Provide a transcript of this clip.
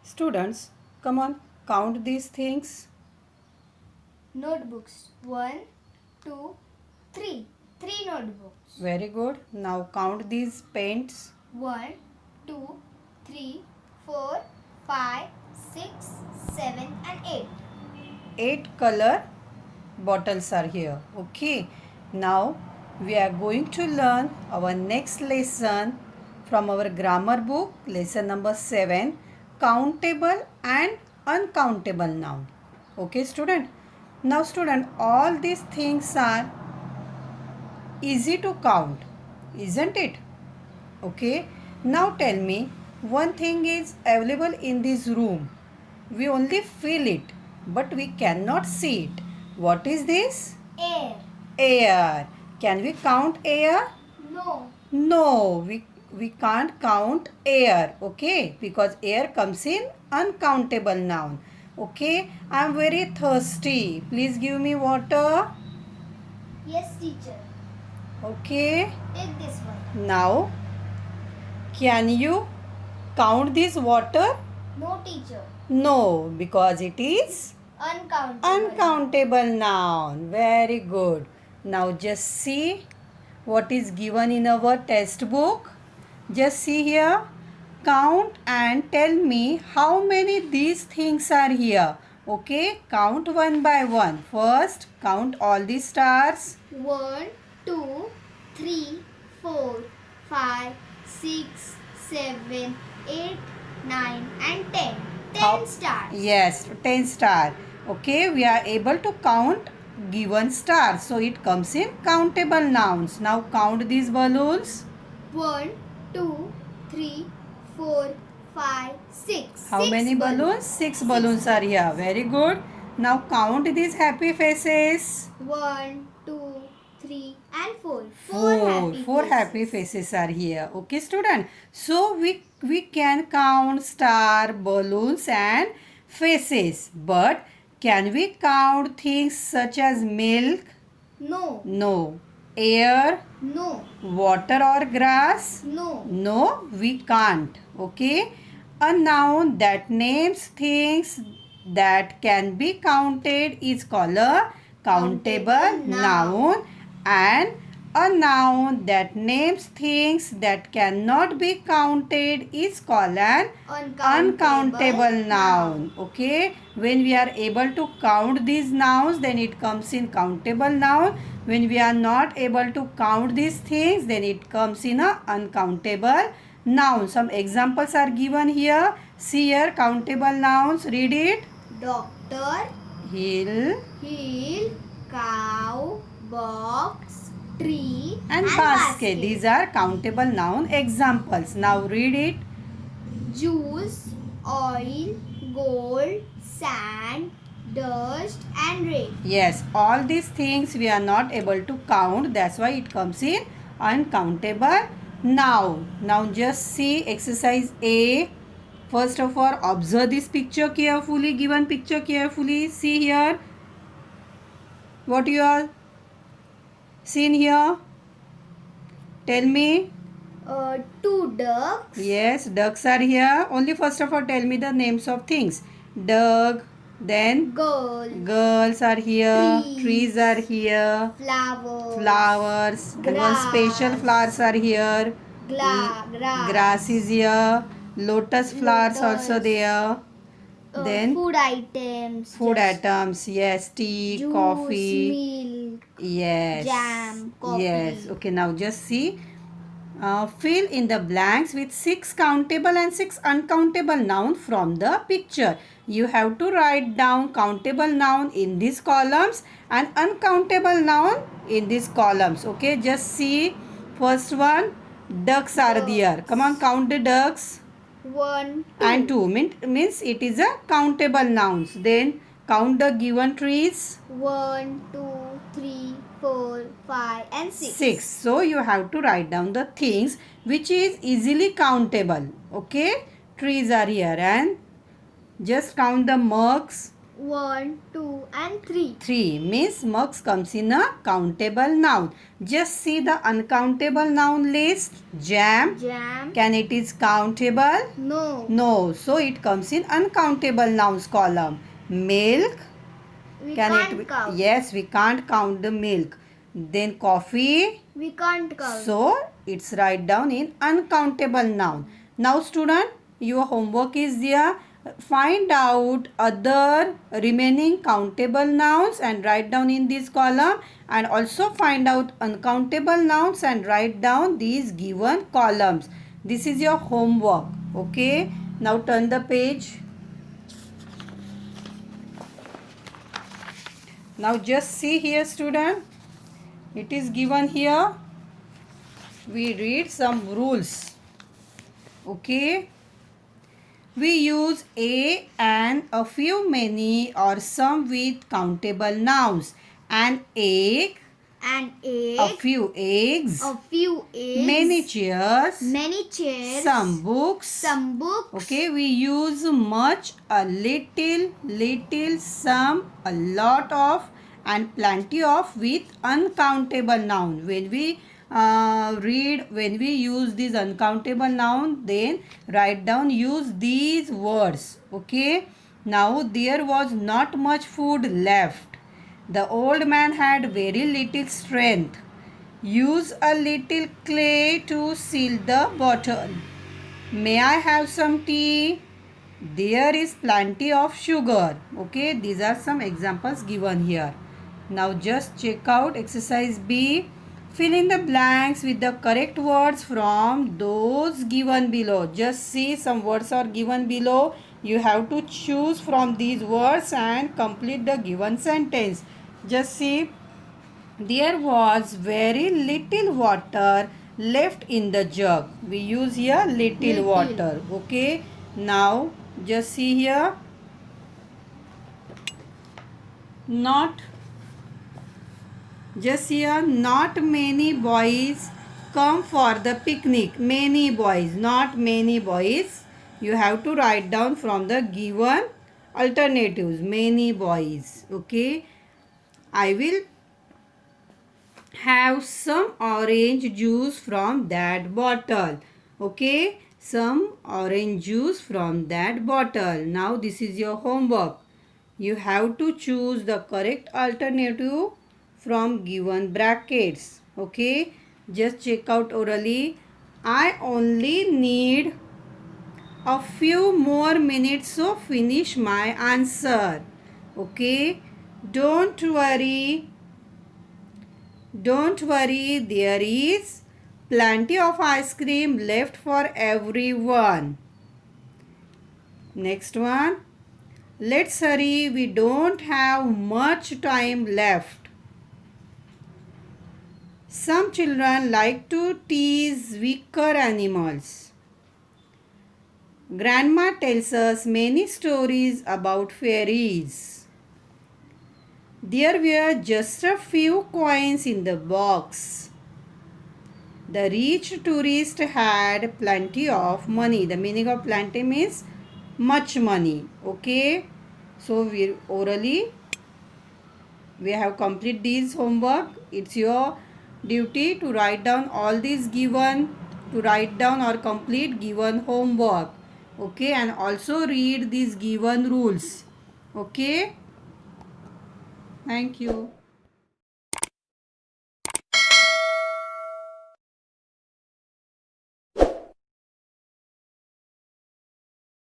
Students, come on, count these things. Notebooks. 1, 2, 3. 3 notebooks. Very good. Now count these paints. 1, 2, 3, 4, 5, 6, 7 and 8. 8 color bottles are here. Okay. Now we are going to learn our next lesson from our grammar book, lesson number 7, countable and uncountable noun. Okay, student. Now student, all these things are easy to count, isn't it? Okay. Now tell me, one thing is available in this room. We only feel it, but we cannot see it. What is this? Air. Air. Can we count air? No. No, we can't count air. Okay, because air comes in uncountable noun. Okay, I am very thirsty. Please give me water. Yes, teacher. Okay. Take this one. Now, can you count this water? No, teacher. No, because it is Uncountable. uncountable noun. Very good. Now just see what is given in our textbook. Just see here. Count and tell me how many these things are here. Okay, count one by one. First, count all the stars. 1, 2, 3, 4, 5, 6, 7, 8, 9 and 10. 10 How- stars. Yes, 10 star. Okay, we are able to count given stars. So it comes in countable nouns. Now count these balloons. 1, 2, 3, 4, 5, 6. How Six many balloons? 6 balloons are here. Very good. Now count these happy faces. 1, 2, 3 and 4. Four happy faces are here. Okay, student. So we can count star, balloons and faces. But can we count things such as milk? No. No. Air, No. water or grass? No. No, we can't. Okay. A noun that names things that can be counted is called a countable Countable noun. noun, and a noun that names things that cannot be counted is called an uncountable noun. Okay, when we are able to count these nouns, then it comes in countable noun. When we are not able to count these things, then it comes in a uncountable noun. Some examples are given here. See here, countable nouns. Read it. Doctor, Hill hill, cow, box, tree and basket. These are countable noun examples. Now read it. Juice, oil, gold, sand, dust and rain. Yes, all these things we are not able to count. That's why it comes in uncountable noun. Now just see exercise A. First of all, observe this picture carefully. Given picture carefully. See here. What you are seen here? Tell me. 2 ducks. Yes, ducks are here. Only first of all, tell me the names of things. Duck. Then Girl. girls are here. Trees. Trees are here. Flowers. Flowers. And one special Grass. flowers are here. Grass. Grass is here. Lotus flowers also Lotus. there. Then food items. food just items. Yes, tea, juice, coffee. milk. Yes. Jam, coffee. Yes. Okay, now just see. Fill in the blanks with 6 countable and 6 uncountable nouns from the picture. You have to write down countable noun in these columns and uncountable noun in these columns. Okay, just see. First one, ducks are there. Come on, count the ducks. 1, 2. And 2 means it is a countable nouns. Then count the given trees. 1, 2, 3, 4, 5 and 6. 6. So you have to write down the things which is easily countable. Okay, trees are here and just count the mugs. 1, 2, and 3. 3 means mugs comes in a countable noun. Just see the uncountable noun list. Jam. Jam. Can it is countable? No. No. So it comes in uncountable nouns column. Milk. We Can can't it be? count. Yes, we can't count the milk. Then coffee. We can't count. So it's write down in uncountable noun. Now student, your homework is there. Find out other remaining countable nouns and write down in this column, and also find out uncountable nouns and write down these given columns. This is your homework. Okay. Now turn the page. Now just see here student. It is given here. We read some rules. Okay. We use a and a few, many, or some with countable nouns. An egg, An egg. a few eggs, A few eggs. many chairs, Many chairs. some books. Some books. Okay, we use much, a little, some, a lot of, and plenty of with uncountable noun. When we when we use this uncountable noun, then write down, use these words. Okay. Now there was not much food left. The old man had very little strength. Use a little clay to seal the bottle. May I have some tea? There is plenty of sugar. Okay, these are some examples given here. Now just check out exercise B. Fill in the blanks with the correct words from those given below. Just see, some words are given below. You have to choose from these words and complete the given sentence. Just see. There was very little water left in the jug. We use here little water. Okay. Now just see here. Not many boys come for the picnic. Many boys, not many boys. You have to write down from the given alternatives. Many boys. Okay. I will have some orange juice from that bottle. Okay. Some orange juice from that bottle. Now this is your homework. You have to choose the correct alternative from given brackets. Okay. Just check out orally. I only need a few more minutes to finish my answer. Okay. Don't worry. There is plenty of ice cream left for everyone. Next one. Let's hurry. We don't have much time left. Some children like to tease weaker animals. Grandma tells us many stories about fairies. There were just a few coins in the box. The rich tourist had plenty of money. The meaning of plenty means much money. Okay. So we orally we have complete this homework. It's your duty to write down all these given, to write down or complete given homework. Okay. And also read these given rules. Okay. Thank you.